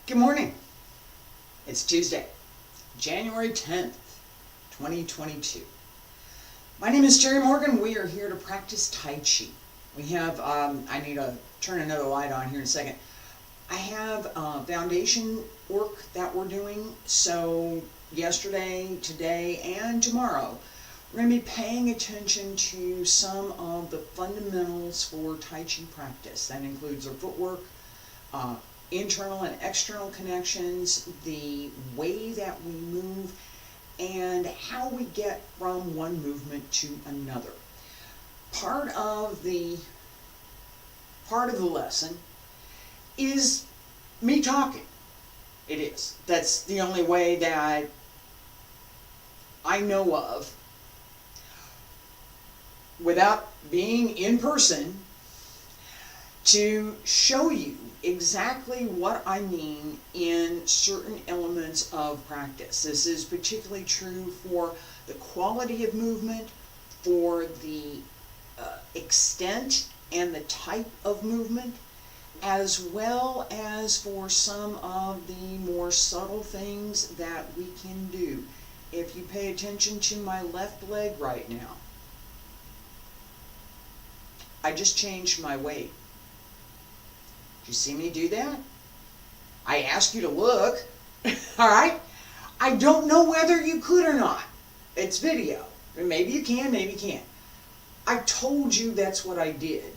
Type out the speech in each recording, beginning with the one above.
Good morning. It's Tuesday, January 10th, 2022. My name is Terry Morgan. We are here to practice Tai Chi. We have, I need to turn another light on here in a second. I have foundation work that we're doing. So yesterday, today, and tomorrow, we're going to be paying attention to some of the fundamentals for Tai Chi practice. That includes our footwork, internal and external connections, the way that we move, and how we get from one movement to another. Part of the lesson is me talking. It is. That's the only way that I know of, without being in person, to show you exactly what I mean in certain elements of practice. This is particularly true for the quality of movement, for the extent and the type of movement, as well as for some of the more subtle things that we can do. If you pay attention to my left leg right now, I just changed my weight. Did you see me do that? I asked you to look, all right? I don't know whether you could or not. It's video. Maybe you can, maybe you can't. I told you that's what I did,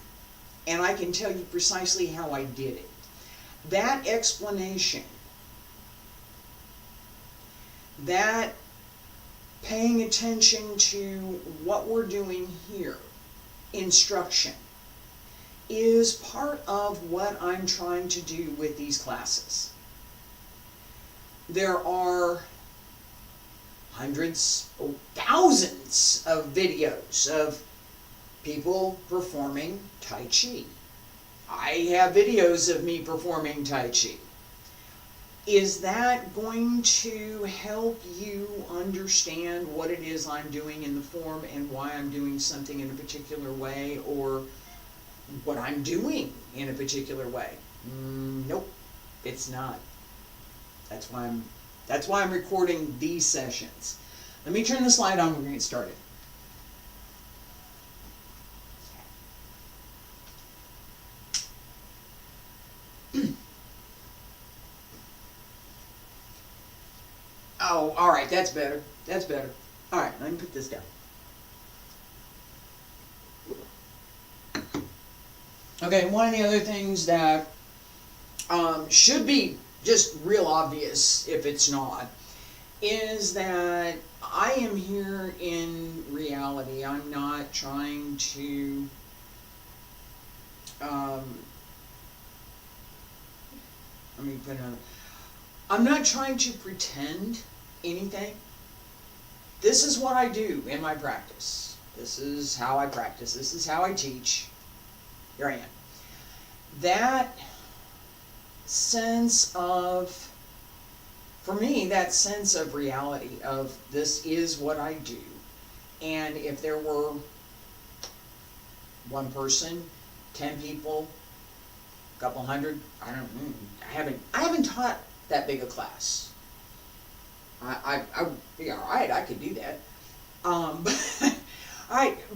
and I can tell you precisely how I did it. That explanation, that paying attention to what we're doing here, instruction, is part of what I'm trying to do with these classes. There are hundreds, thousands of videos of people performing Tai Chi. I have videos of me performing Tai Chi. Is that going to help you understand what it is I'm doing in the form and why I'm doing something in a particular way, or what I'm doing in a particular way? Nope, it's not. That's why I'm recording these sessions. Let me turn this light on. We're going to get started. Oh, all right, that's better. That's better. All right, let me put this down. Okay, one of the other things that should be just real obvious, if it's not, is that I am here in reality. I'm not trying to let me put another. I'm not trying to pretend anything. This is what I do in my practice. This is how I practice. This is how I teach. Here I am. That sense of, for me, that sense of reality of this is what I do. And if there were one person, 10 people, a couple hundred, I haven't taught that big a class. I'd be all right. I could do that.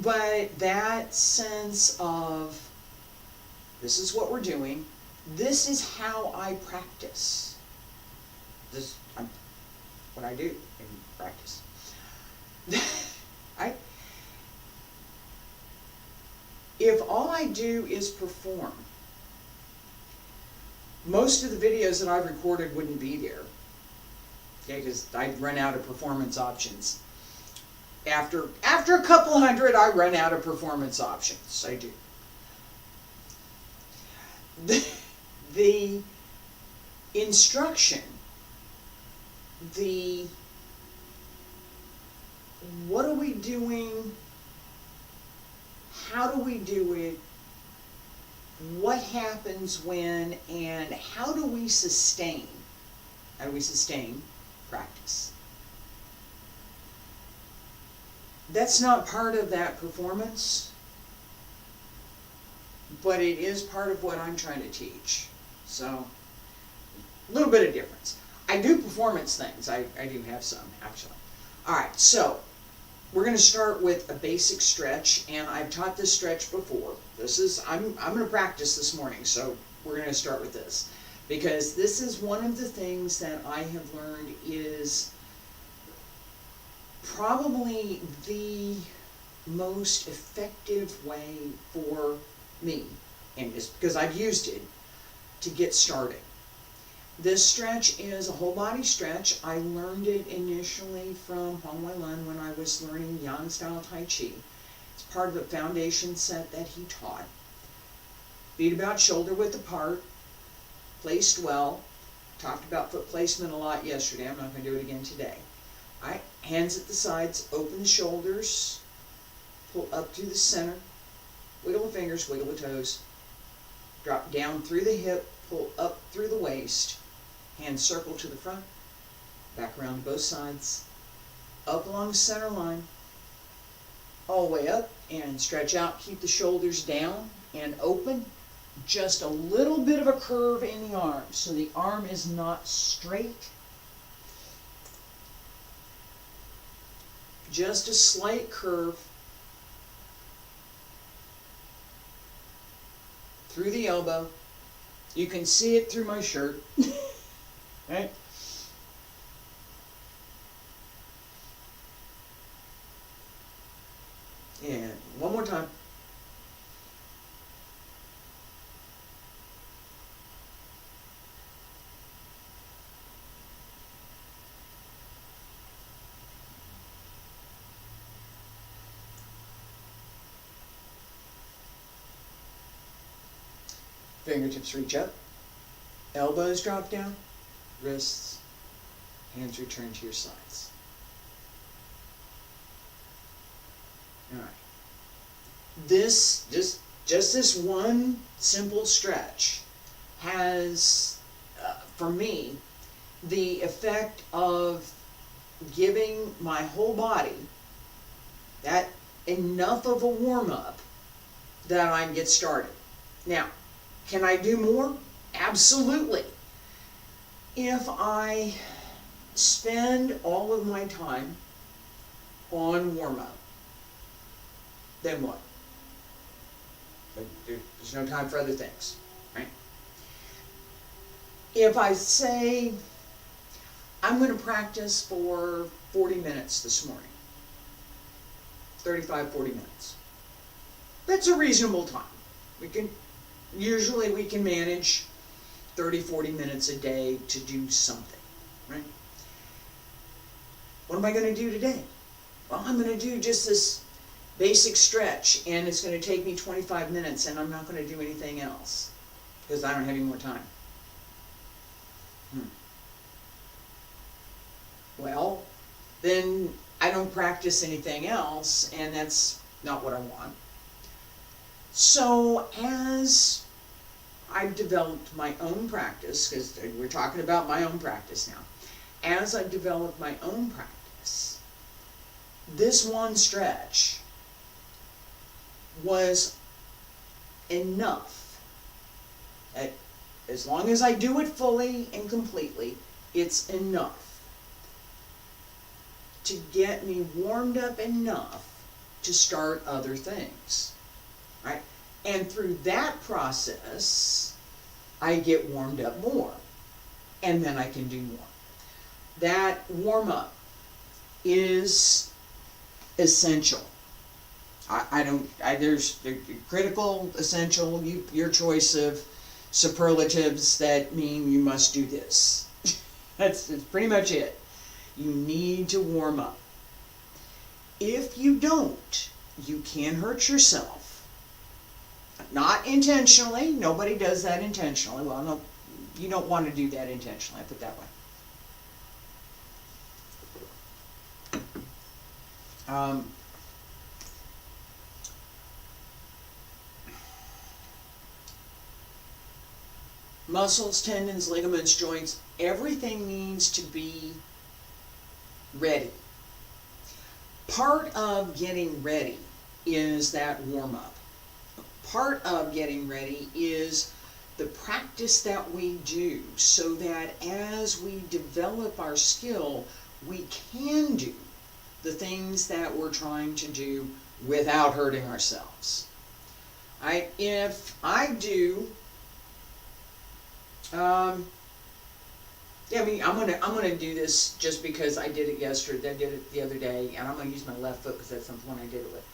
But that sense of, this is what we're doing. This is how I practice. This is what I do in practice. If all I do is perform, most of the videos that I've recorded wouldn't be there. Okay, because I'd run out of performance options. After a couple hundred, I run out of performance options. I do. The instruction, what are we doing, how do we do it, what happens when, and how do we sustain practice. That's not part of that performance. but it is part of what I'm trying to teach. So A little bit of difference. I do performance things. I do have some, actually. All right, so we're going to start with a basic stretch, and I've taught this stretch before. I'm going to practice this morning, so we're going to start with this, because this is one of the things that I have learned is probably the most effective way for me, and just because I've used it, to get started. This stretch is a whole body stretch. I learned it initially from Huang Weilun when I was learning Yang style Tai Chi. It's part of a foundation set that he taught. Feet about shoulder width apart, placed well. Talked about foot placement a lot yesterday. I'm not going to do it again today. All right, hands at the sides, open the shoulders, pull up through the center, wiggle the fingers, wiggle the toes, drop down through the hip, pull up through the waist, hands circle to the front, back around to both sides, up along the center line, all the way up, and stretch out, keep the shoulders down and open, just a little bit of a curve in the arm, so the arm is not straight, just a slight curve through the elbow. You can see it through my shirt. Right? And one more time. Fingertips reach up, elbows drop down, wrists, hands return to your sides. All right. This, just this one simple stretch has, for me, the effect of giving my whole body that enough of a warm-up that I can get started. Now, can I do more? Absolutely. If I spend all of my time on warm-up, then what? There's no time for other things, right? If I say, I'm going to practice for 40 minutes this morning, 35, 40 minutes, that's a reasonable time. Usually we can manage 30, 40 minutes a day to do something, right? What am I going to do today? Well, I'm going to do just this basic stretch, and it's going to take me 25 minutes, and I'm not going to do anything else because I don't have any more time. Well, then I don't practice anything else, and that's not what I want. So as I've developed my own practice, because we're talking about my own practice now, as I've developed my own practice, this one stretch was enough. As long as I do it fully and completely, it's enough to get me warmed up enough to start other things. Right? And through that process, I get warmed up more, and then I can do more. That warm-up is essential. There's critical, essential, your choice of superlatives that mean you must do this. That's pretty much it. You need to warm up. If you don't, you can hurt yourself. Not intentionally. Nobody does that intentionally. Well, no, you don't want to do that intentionally. I put it that way. Muscles, tendons, ligaments, joints, everything needs to be ready. Part of getting ready is that warm-up. Part of getting ready is the practice that we do, so that as we develop our skill, we can do the things that we're trying to do without hurting ourselves. If I do, yeah, I mean, I'm gonna do this just because I did it yesterday. I did it the other day, and I'm gonna use my left foot because that's the one I did it with.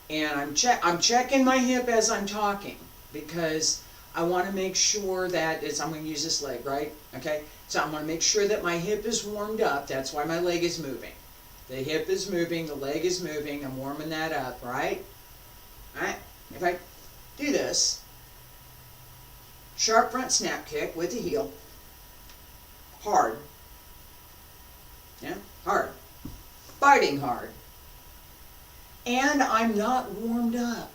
And I'm checking my hip as I'm talking, because I want to make sure that I'm going to use this leg, right? Okay, so I'm going to make sure that my hip is warmed up. That's why my leg is moving. The hip is moving, the leg is moving. I'm warming that up, right? All right. If I do this, sharp front snap kick with the heel, hard, yeah, hard, fighting hard, and I'm not warmed up,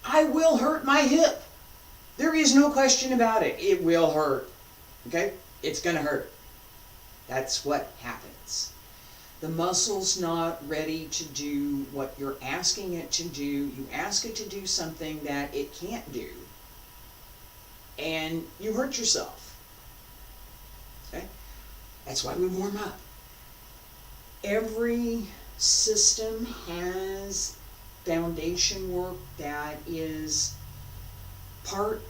I will hurt my hip. There is no question about it. It will hurt. Okay? It's going to hurt. That's what happens. The muscle's not ready to do what you're asking it to do. You ask it to do something that it can't do, and you hurt yourself. Okay? That's why we warm up. Every system has foundation work that is part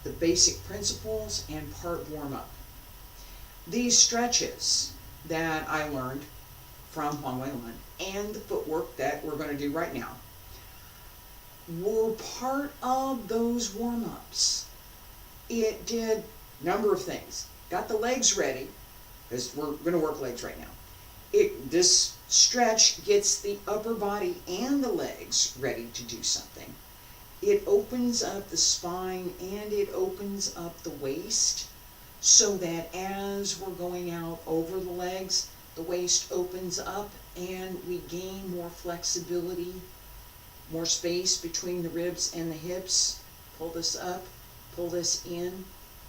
the basic principles and part warm-up. These stretches that I learned from Wudang and the footwork that we're going to do right now were part of those warm-ups. It did a number of things. Got the legs ready, because we're going to work legs right now. This stretch gets the upper body and the legs ready to do something. It opens up the spine and it opens up the waist, so that as we're going out over the legs, the waist opens up and we gain more flexibility, more space between the ribs and the hips. Pull this up, pull this in.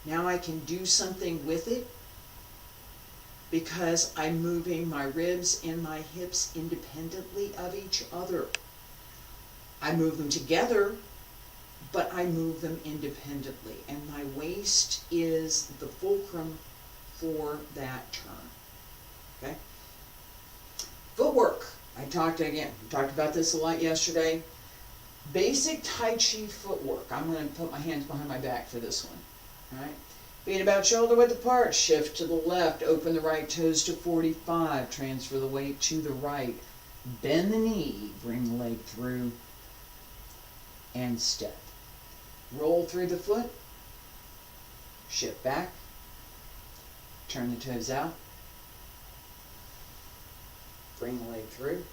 Now I can do something with it because I'm moving my ribs and my hips independently of each other. I move them together, but I move them independently, and my waist is the fulcrum for that turn. Okay? Footwork. We talked about this a lot yesterday. Basic Tai Chi footwork. I'm going to put my hands behind my back for this one. All right? Feet about shoulder width apart. Shift to the left. Open the right toes to 45. Transfer the weight to the right. Bend the knee. Bring the leg through. And step. Roll through the foot. Shift back. Turn the toes out. Bring the leg through.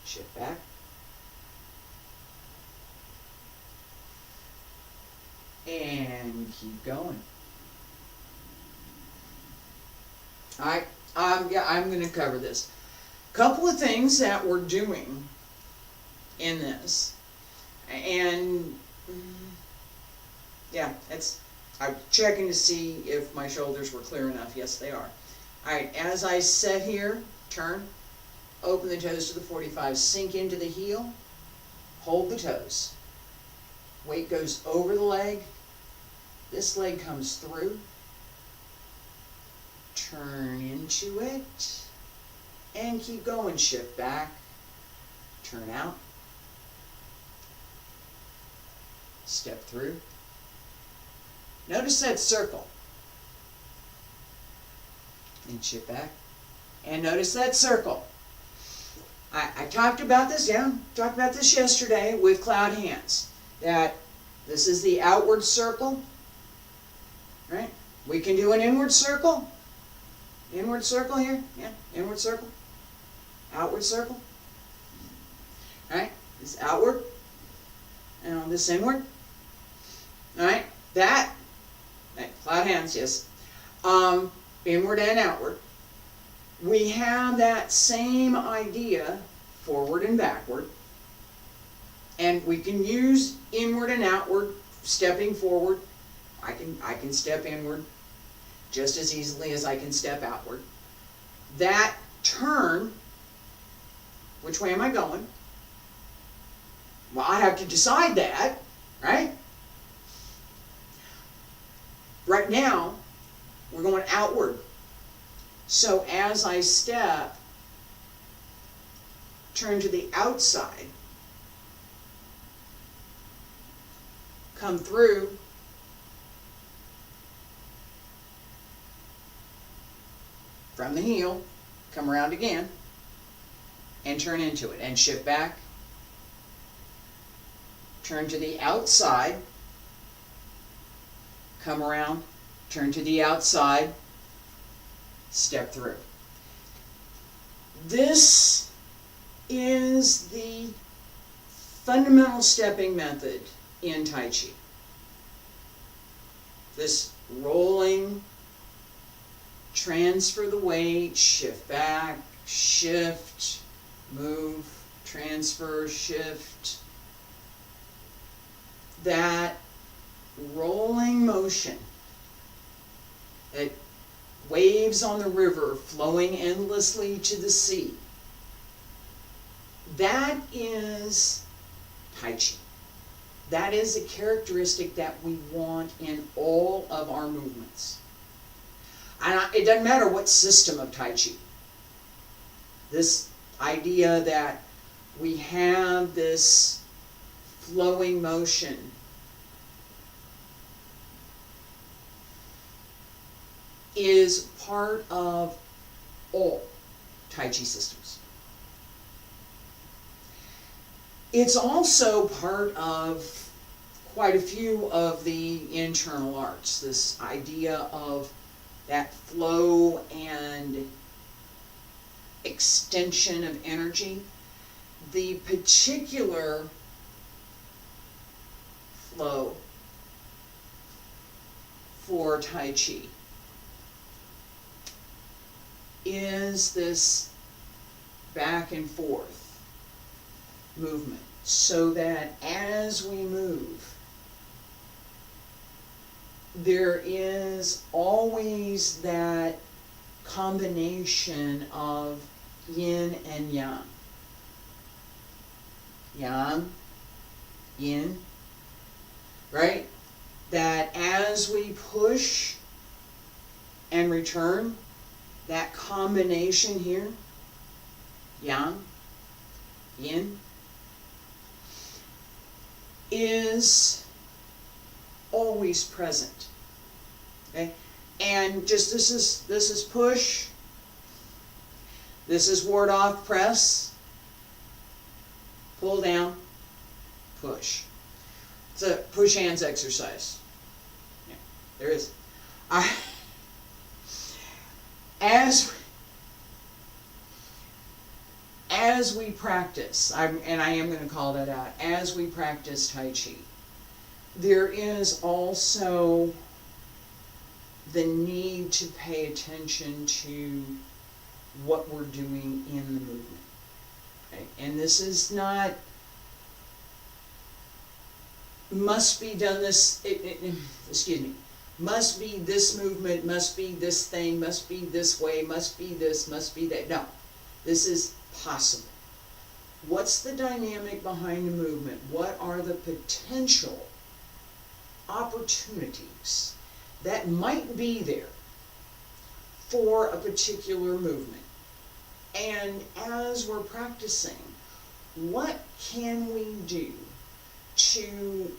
Shift back. And keep going. Alright, I'm going to cover this. Couple of things that we're doing in this, and yeah, I'm checking to see if my shoulders were clear enough. Yes, they are. Alright, as I set here, turn, open the toes to the 45, sink into the heel, hold the toes. Weight goes over the leg, this leg comes through, turn into it, and keep going. Shift back, turn out, step through. Notice that circle, and shift back, and notice that circle. I talked about this, talked about this yesterday with cloud hands, that this is the outward circle, right? We can do an inward circle here, yeah, inward circle, outward circle, right? This outward, and on this inward, all right? Cloud hands, yes, inward and outward. We have that same idea, forward and backward, and we can use inward and outward, stepping forward. I can step inward just as easily as I can step outward. That turn, which way am I going? Well, I have to decide that, right? Right now, we're going outward. So as I step, turn to the outside, come through, from the heel, come around again, and turn into it, and shift back, turn to the outside, come around, turn to the outside, step through. This is the fundamental stepping method in Tai Chi. This rolling, transfer the weight, shift back, shift, move, transfer, shift. That rolling motion, that waves on the river flowing endlessly to the sea, that is Tai Chi. That is a characteristic that we want in all of our movements. And it doesn't matter what system of Tai Chi. This idea that we have this flowing motion is part of all Tai Chi systems. It's also part of quite a few of the internal arts, this idea of that flow and extension of energy. The particular flow for Tai Chi is this back and forth movement, so that as we move, there is always that combination of yin and yang. Yang, yin, right? That as we push and return, that combination here, yang, yin, is always present. Okay? And just this is push, this is ward off, press, pull down, push. It's a push hands exercise. Yeah, there is. As we practice, and I am going to call that out, as we practice Tai Chi, there is also the need to pay attention to what we're doing in the movement. Okay? And this is not, must be done this, excuse me, must be this movement, must be this thing, must be this way, must be this, must be that. No, this is possible. What's the dynamic behind the movement? What are the potential opportunities that might be there for a particular movement? And as we're practicing, what can we do to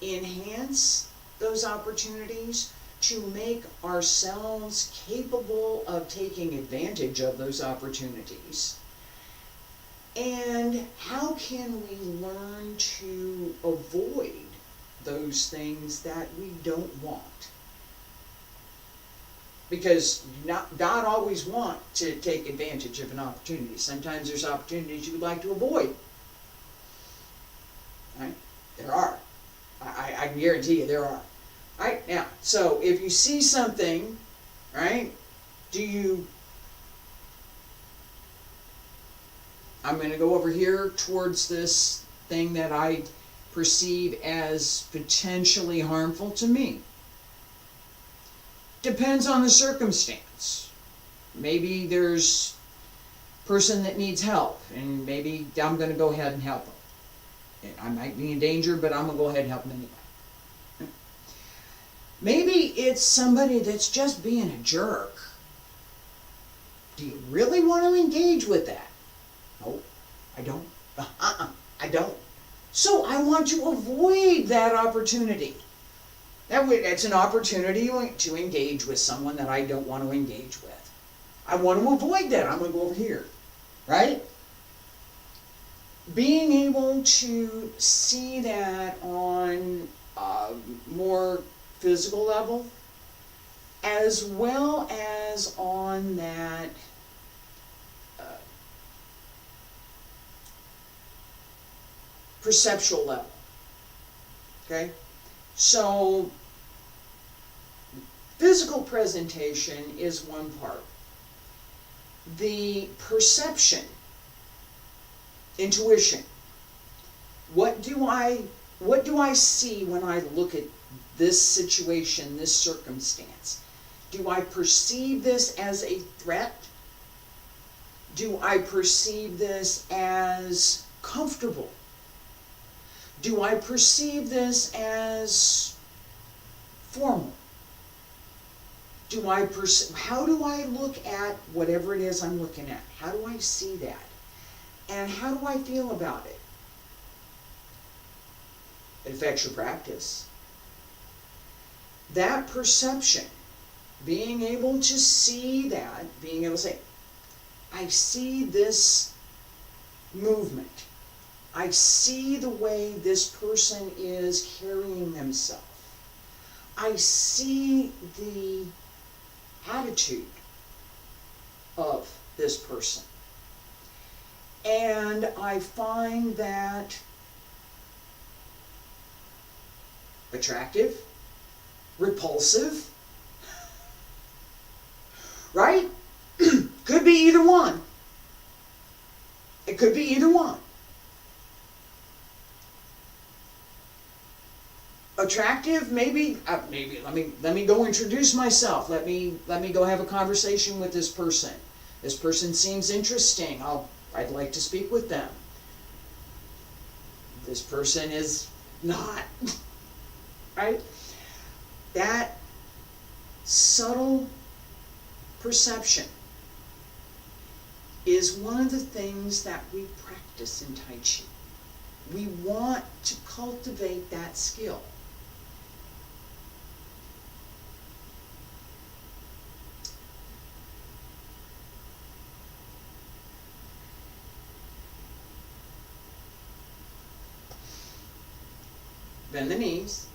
enhance those opportunities, to make ourselves capable of taking advantage of those opportunities? And how can we learn to avoid those things that we don't want? Because not always want to take advantage of an opportunity. Sometimes there's opportunities you would like to avoid. Right? There are. I can guarantee you there are. Right? Now, so if you see something, right, I'm going to go over here towards this thing that I perceive as potentially harmful to me. Depends on the circumstance. Maybe there's a person that needs help, and maybe I'm going to go ahead and help them. I might be in danger, but I'm going to go ahead and help them anyway. Maybe it's somebody that's just being a jerk. Do you really want to engage with that? No, I don't. I don't. So I want to avoid that opportunity. That's an opportunity to engage with someone that I don't want to engage with. I want to avoid that. I'm going to go over here. Right? Being able to see that on a more physical level, as well as on that perceptual level. Okay? So, physical presentation is one part. The perception, intuition, what do I see when I look at this situation, this circumstance? Do I perceive this as a threat? Do I perceive this as comfortable? Do I perceive this as formal? How do I look at whatever it is I'm looking at? How do I see that? And how do I feel about it? It affects your practice. That perception, being able to see that, being able to say, I see this movement. I see the way this person is carrying themselves. I see the attitude of this person. And I find that attractive, repulsive, right? Could be either one. It could be either one. Attractive, maybe let me go introduce myself. Let me go have a conversation with this person. This person seems interesting. I'd like to speak with them. This person is not. Right? That subtle perception is one of the things that we practice in Tai Chi. We want to cultivate that skill. Bend the knees.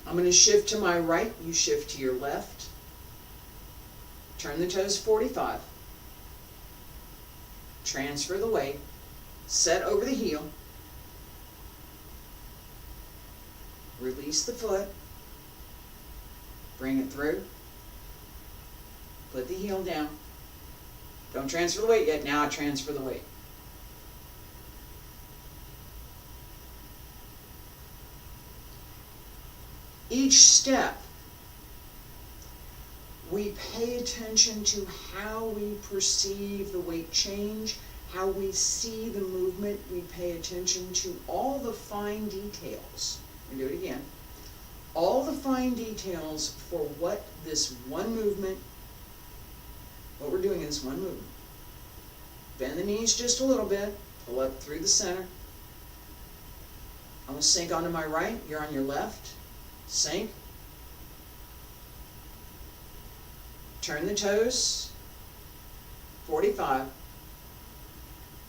I'm going to shift to my right. You shift to your left. Turn the toes 45. Transfer the weight. Set over the heel. Release the foot. Bring it through. Put the heel down. Don't transfer the weight yet. Now transfer the weight. Each step, we pay attention to how we perceive the weight change, how we see the movement. We pay attention to all the fine details. Let me do it again. All the fine details for what this one movement, what we're doing in this one movement. Bend the knees just a little bit, pull up through the center. I'm going to sink onto my right, you're on your left. Sink. Turn the toes 45.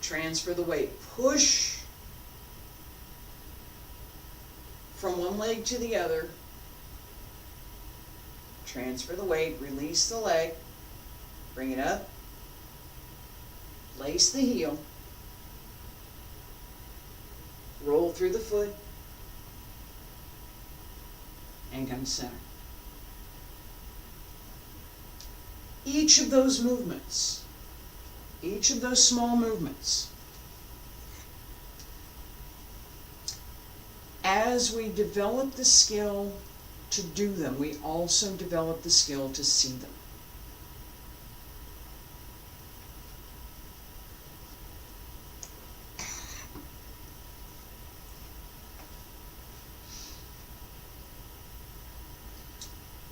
Transfer the weight. Push from one leg to the other. Transfer the weight. Release the leg. Bring it up. Place the heel. Roll through the foot. And come center. Each of those movements, each of those small movements, as we develop the skill to do them, we also develop the skill to see them.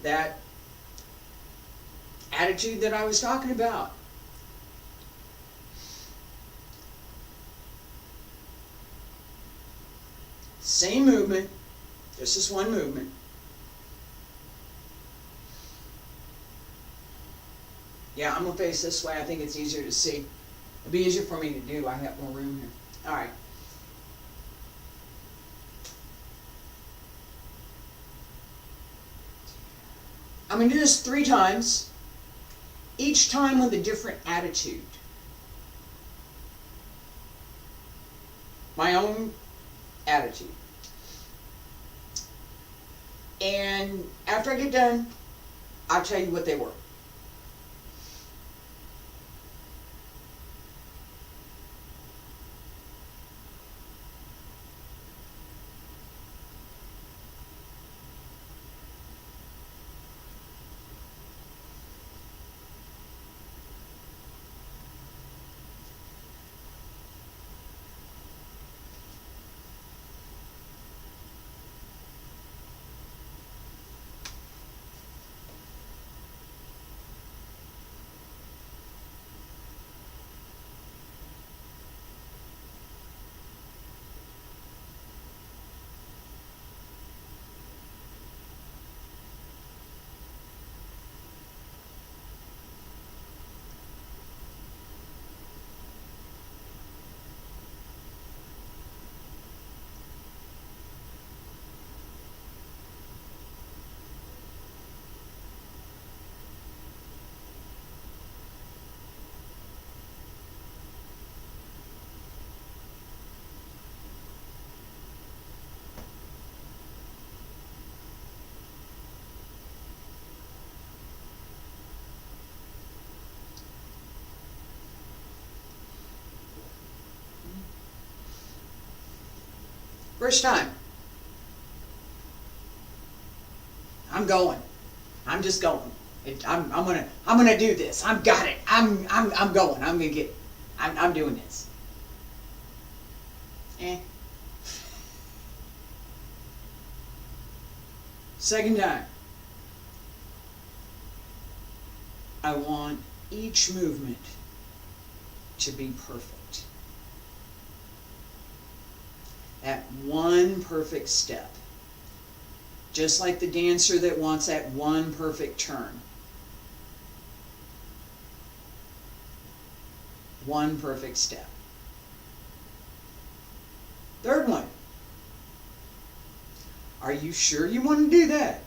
that attitude that I was talking about. Same movement, just this one movement. Yeah, I'm going to face this way. I think it's easier to see. It'll be easier for me to do. I have more room here. All right. I'm going to do this 3 times, each time with a different attitude. My own attitude. And after I get done, I'll tell you what they were. First time. I'm going. I'm just going. I'm gonna do this. I've got it. I'm going. I'm gonna get it. I'm doing this. Second time. I want each movement to be perfect. That one perfect step. Just like the dancer that wants that one perfect turn. One perfect step. Third one. Are you sure you want to do that?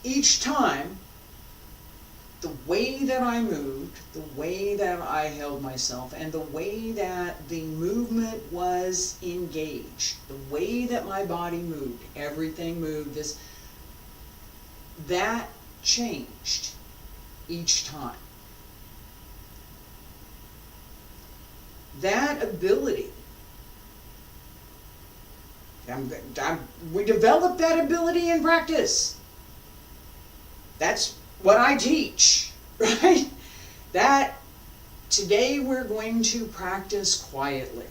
Each time, the way that I moved, the way that I held myself, and the way that the movement was engaged, the way that my body moved, everything moved, that changed each time. That ability, we develop that ability in practice. That's what I teach, right? That today we're going to practice quietly.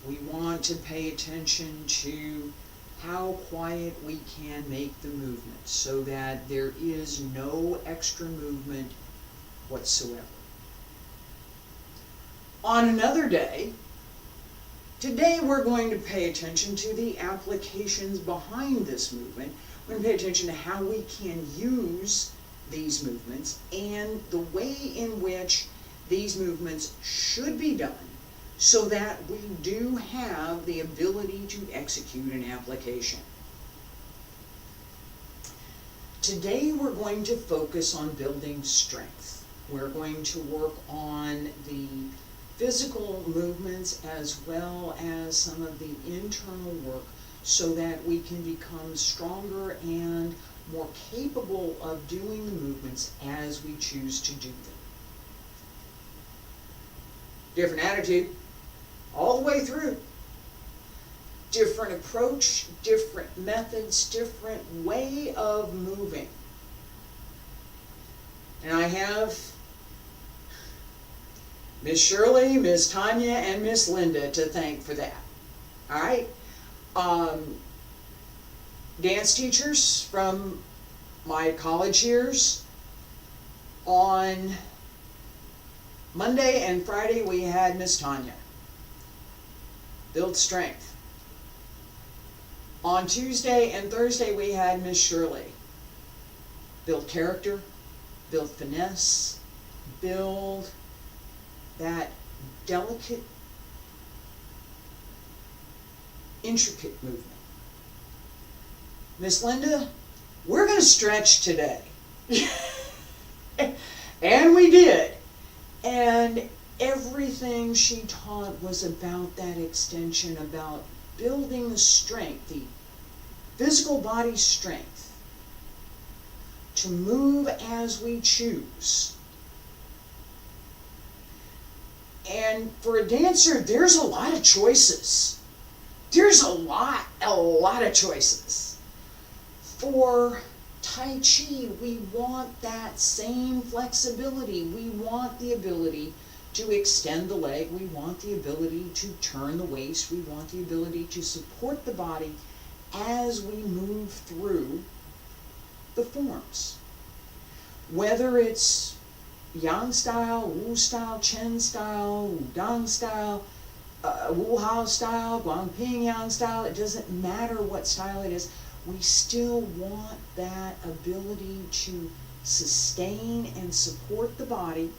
We want to pay attention to how quiet we can make the movement so that there is no extra movement whatsoever. On another day, today we're going to pay attention to the applications behind this movement. We're going to pay attention to how we can use these movements and the way in which these movements should be done so that we do have the ability to execute an application. Today we're going to focus on building strength. We're going to work on the physical movements as well as some of the internal work so that we can become stronger and more capable of doing the movements as we choose to do them. Different attitude all the way through. Different approach, different methods, different way of moving. And I have Miss Shirley, Miss Tanya, and Miss Linda to thank for that. All right? Dance teachers from my college years. On Monday and Friday, we had Miss Tanya. Build strength. On Tuesday and Thursday, we had Miss Shirley. Build character, build finesse, build that delicate, intricate movement. Miss Linda, we're going to stretch today. And we did. And everything she taught was about that extension, about building the strength, the physical body strength, to move as we choose. And for a dancer, there's a lot of choices. There's a lot of choices. For Tai Chi, we want that same flexibility. We want the ability to extend the leg. We want the ability to turn the waist. We want the ability to support the body as we move through the forms. Whether it's Yang style, Wu style, Chen style, Wudang style, Wu Hao style, Guangping Yang style, it doesn't matter what style it is. We still want that ability to sustain and support the body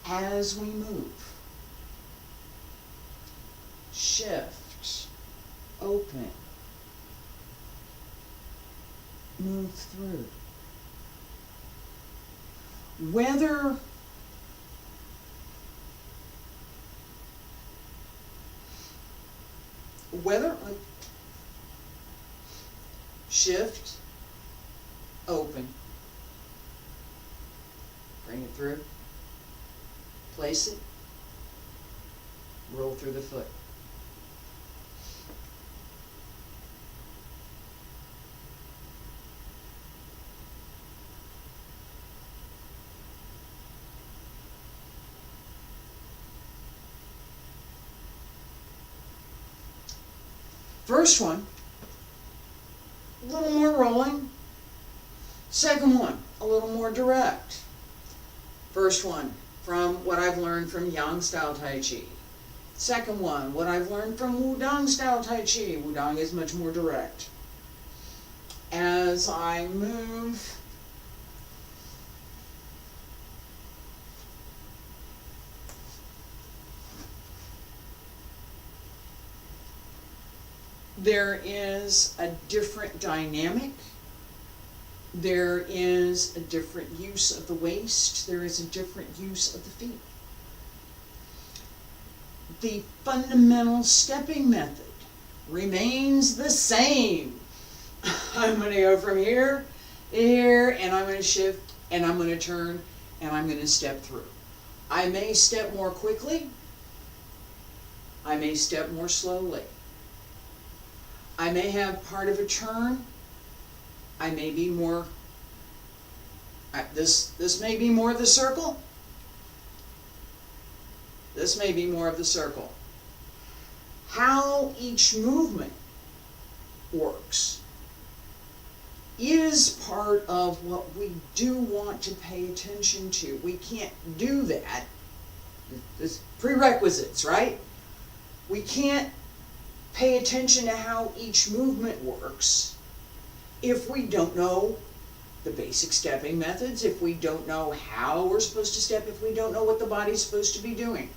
as we move. Shift, open, move through. Whether shift, open, bring it through, place it, roll through the foot. First one, a little more rolling. Second one, a little more direct. First one, from what I've learned from Yang style Tai Chi. Second one, what I've learned from Wudang style Tai Chi. Wudang is much more direct. As I move, there is a different dynamic. There is a different use of the waist. There is a different use of the feet. The fundamental stepping method remains the same. I'm going to go from here to here, and I'm going to shift, and I'm going to turn, and I'm going to step through. I may step more quickly. I may step more slowly. I may have part of a turn. I may be more, this may be more of the circle. This may be more of the circle. How each movement works is part of what we do want to pay attention to. We can't do that. There's prerequisites, right? We can't pay attention to how each movement works if we don't know the basic stepping methods, if we don't know how we're supposed to step, if we don't know what the body's supposed to be doing.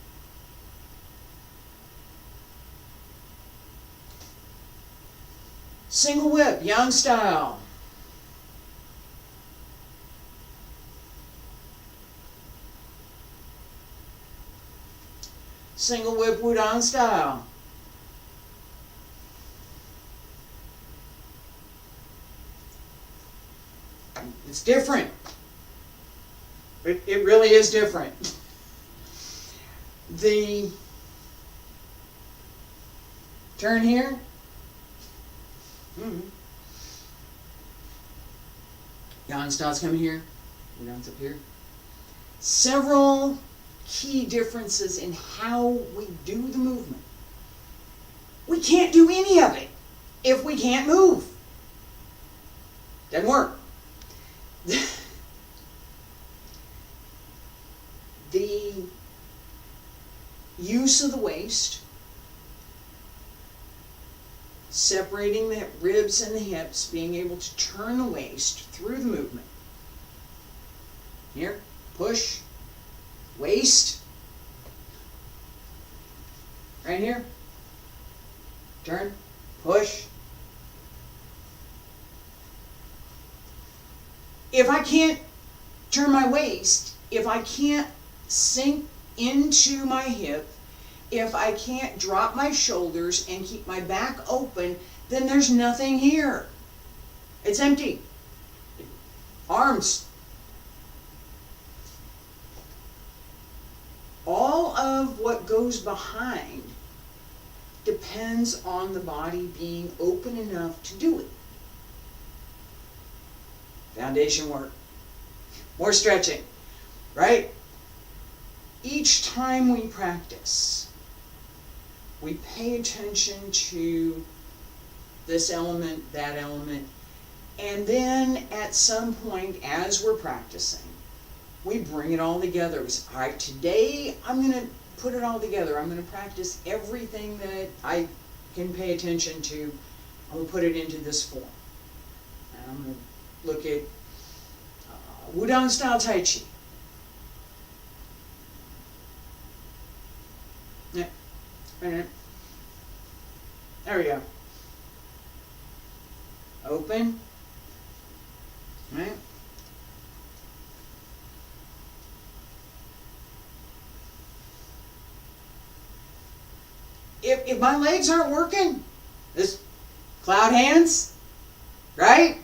Single whip, Yang style. Single whip, Wudang style. It's different. It really is different. The turn here. Yang style's coming here. Wudang's up here. several key differences in how we do the movement. We can't do any of it if we can't move. Doesn't work. The use of the waist, separating the ribs and the hips, being able to turn the waist through the movement. Here, push, waist, right here, turn, push. If I can't turn my waist, if I can't sink into my hip, if I can't drop my shoulders and keep my back open, then there's nothing here. It's empty. Arms. All of what goes behind depends on the body being open enough to do it. Foundation work. More stretching, right? Each time we practice, we pay attention to this element, that element, and then at some point as we're practicing, we bring it all together. We say, all right, today I'm going to put it all together. I'm going to practice everything that I can pay attention to. I'm going to put it into this form. And I'm going to look at Wudang style Taiji. Yeah. Right. There we go. Open. Right. If my legs aren't working, this cloud hands, right?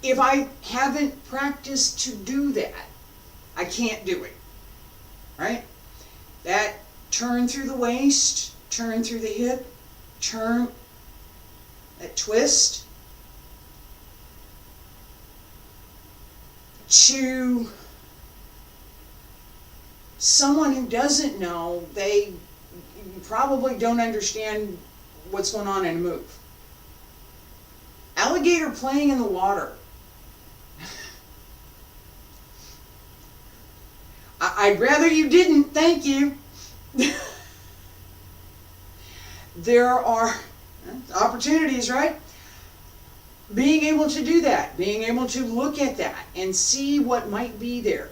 If I haven't practiced to do that, I can't do it, right? That turn through the waist, turn through the hip, turn, that twist, to someone who doesn't know, they probably don't understand what's going on in a move. Alligator playing in the water. I'd rather you didn't, thank you. There are opportunities, right? Being able to do that, being able to look at that and see what might be there.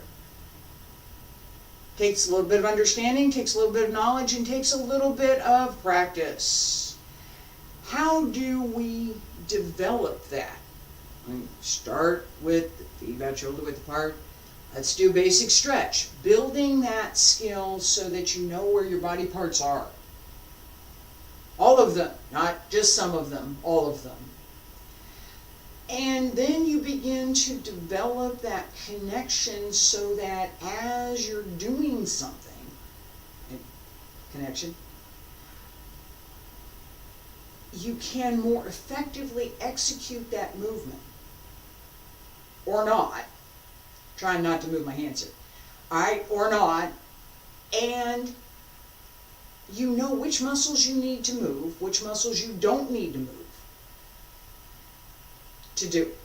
Takes a little bit of understanding, takes a little bit of knowledge, and takes a little bit of practice. How do we develop that? Start with the feet about shoulder width apart. Let's do basic stretch. Building that skill so that you know where your body parts are. All of them, not just some of them, all of them. And then you begin to develop that connection so that as you're doing something, connection, you can more effectively execute that movement. Or not. Trying not to move my hands here. Alright, or not. And you know which muscles you need to move, which muscles you don't need to move to do it.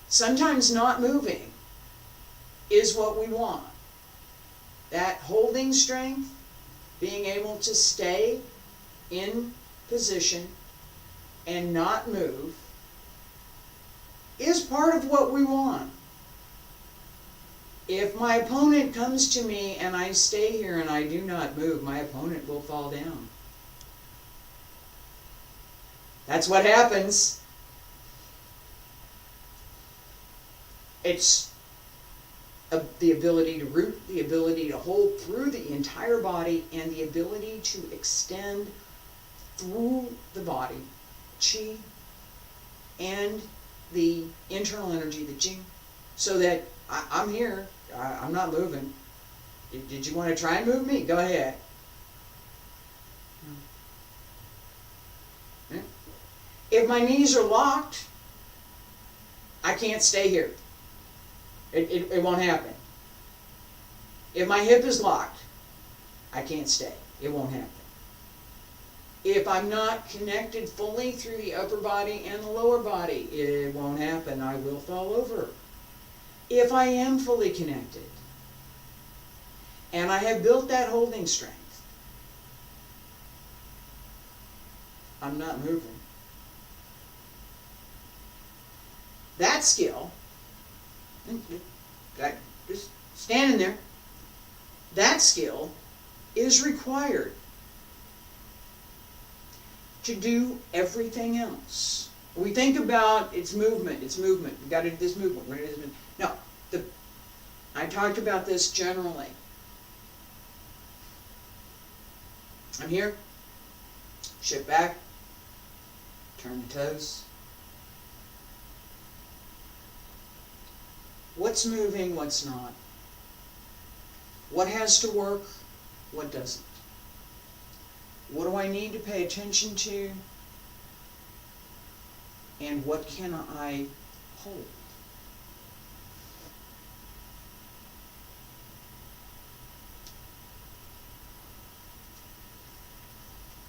Sometimes not moving is what we want. That holding strength, being able to stay in position and not move, is part of what we want. If my opponent comes to me and I stay here and I do not move, my opponent will fall down. That's what happens. It's the ability to root, the ability to hold through the entire body, and the ability to extend through the body, chi, and the internal energy, the jing, so that I'm here, I'm not moving. Did you want to try and move me? Go ahead. If my knees are locked, I can't stay here. It won't happen. If my hip is locked, I can't stay. It won't happen. If I'm not connected fully through the upper body and the lower body, it won't happen. I will fall over. If I am fully connected, and I have built that holding strength, I'm not moving. That skill, just standing there, that skill is required to do everything else. We think about it's movement. We got to do this movement. We're going to do this movement. No, I talked about this generally. I'm here. Shift back. Turn the toes. What's moving? What's not? What has to work? What doesn't? What do I need to pay attention to? And what can I hold?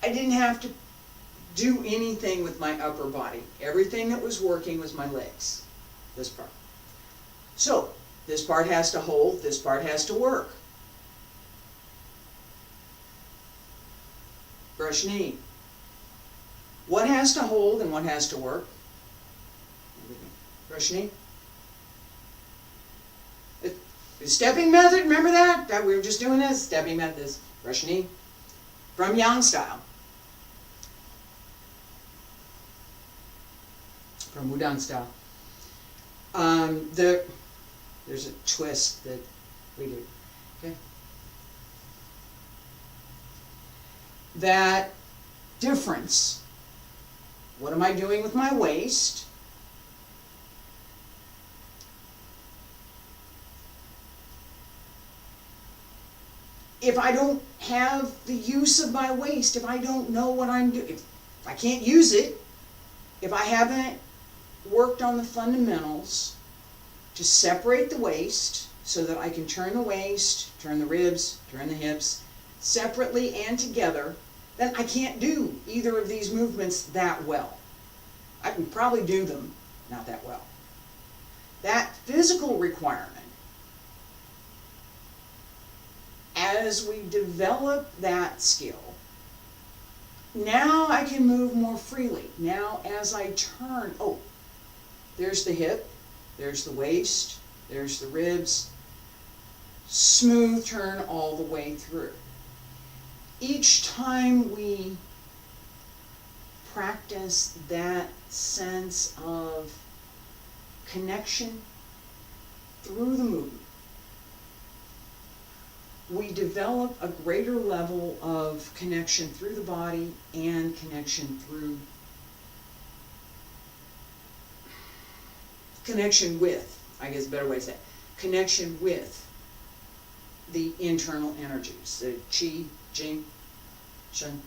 I didn't have to do anything with my upper body. Everything that was working was my legs, this part. So, this part has to hold, this part has to work. Brush knee. What has to hold and what has to work? Brush knee. The stepping method, remember that? That we were just doing this? Stepping method is brush knee. From Yang style. From Wudang style. There's a twist that we do. Okay? That difference. What am I doing with my waist? If I don't have the use of my waist, if I don't know what I'm doing, if I can't use it, if I haven't worked on the fundamentals to separate the waist so that I can turn the waist, turn the ribs, turn the hips separately and together, then I can't do either of these movements that well. I can probably do them not that well. That physical requirement, as we develop that skill, now I can move more freely. Now as I turn, oh, there's the hip, there's the waist, there's the ribs. Smooth turn all the way through. Each time we practice that sense of connection through the movement, we develop a greater level of connection through the body and connection with, I guess a better way to say it, connection with the internal energies, the Qi, Jing, Shen.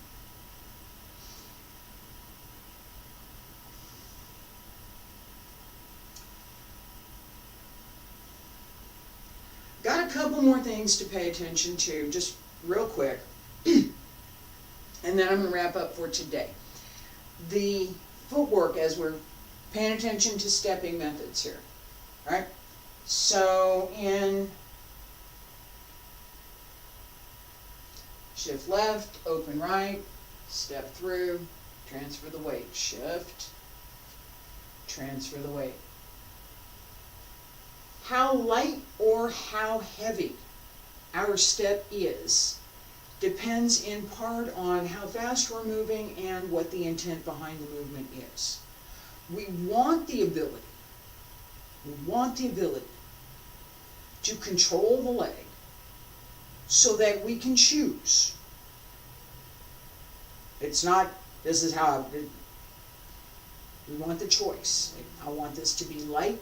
Got a couple more things to pay attention to, just real quick, and then I'm going to wrap up for today. The footwork, as we're paying attention to stepping methods here, right? So in shift left, open right, step through, transfer the weight, shift, transfer the weight. How light or how heavy our step is depends in part on how fast we're moving and what the intent behind the movement is. We want the ability to control the leg so that we can choose. It's not, this is how, we want the choice. I want this to be light.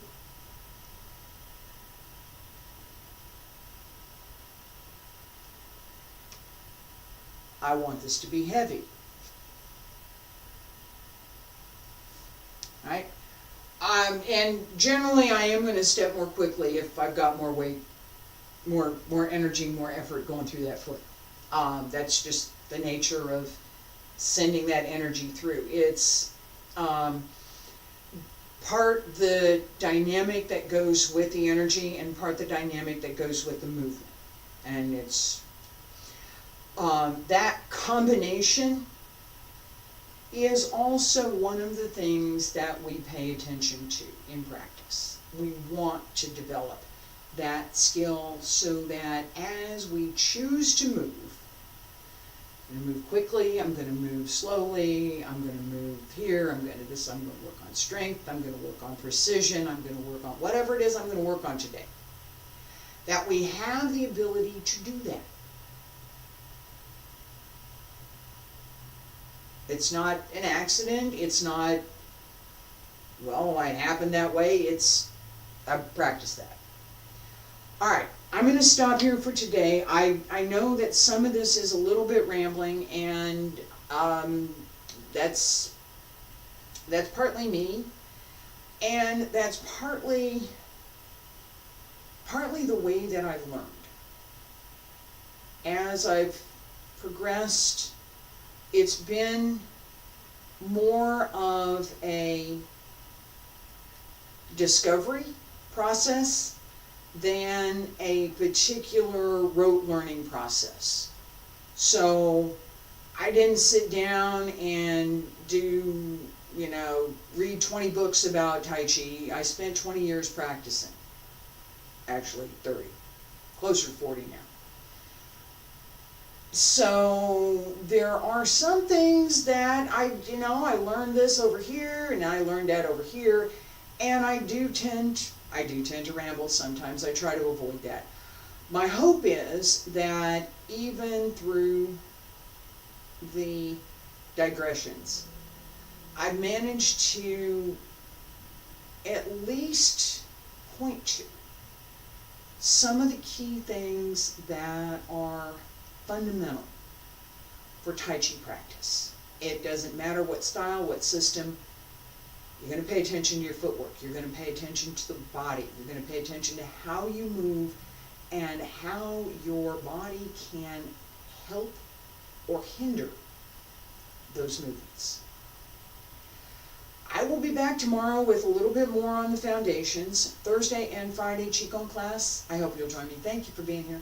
I want this to be heavy. Right? And generally I am going to step more quickly if I've got more weight, more energy, more effort going through that foot. That's just the nature of sending that energy through. It's part the dynamic that goes with the energy and part the dynamic that goes with the movement. And it's that combination is also one of the things that we pay attention to in practice. We want to develop that skill so that as we choose to move, I'm going to move quickly, I'm going to move slowly, I'm going to move here, I'm going to work on strength, I'm going to work on precision, I'm going to work on whatever it is I'm going to work on today. That we have the ability to do that. It's not an accident, it's not, well, it happened that way, I've practiced that. Alright, I'm going to stop here for today. I know that some of this is a little bit rambling, and that's partly me, and that's partly the way that I've learned. As I've progressed, it's been more of a discovery process than a particular rote learning process. So I didn't sit down and do, read 20 books about Tai Chi. I spent 20 years practicing. Actually 30, closer to 40 now. So there are some things that I learned this over here and I learned that over here, and I do tend to ramble sometimes. I try to avoid that. My hope is that even through the digressions, I've managed to at least point to some of the key things that are fundamental for Tai Chi practice. It doesn't matter what style, what system. You're going to pay attention to your footwork. You're going to pay attention to the body. You're going to pay attention to how you move and how your body can help or hinder those movements. I will be back tomorrow with a little bit more on the foundations. Thursday and Friday Qigong class. I hope you'll join me. Thank you for being here.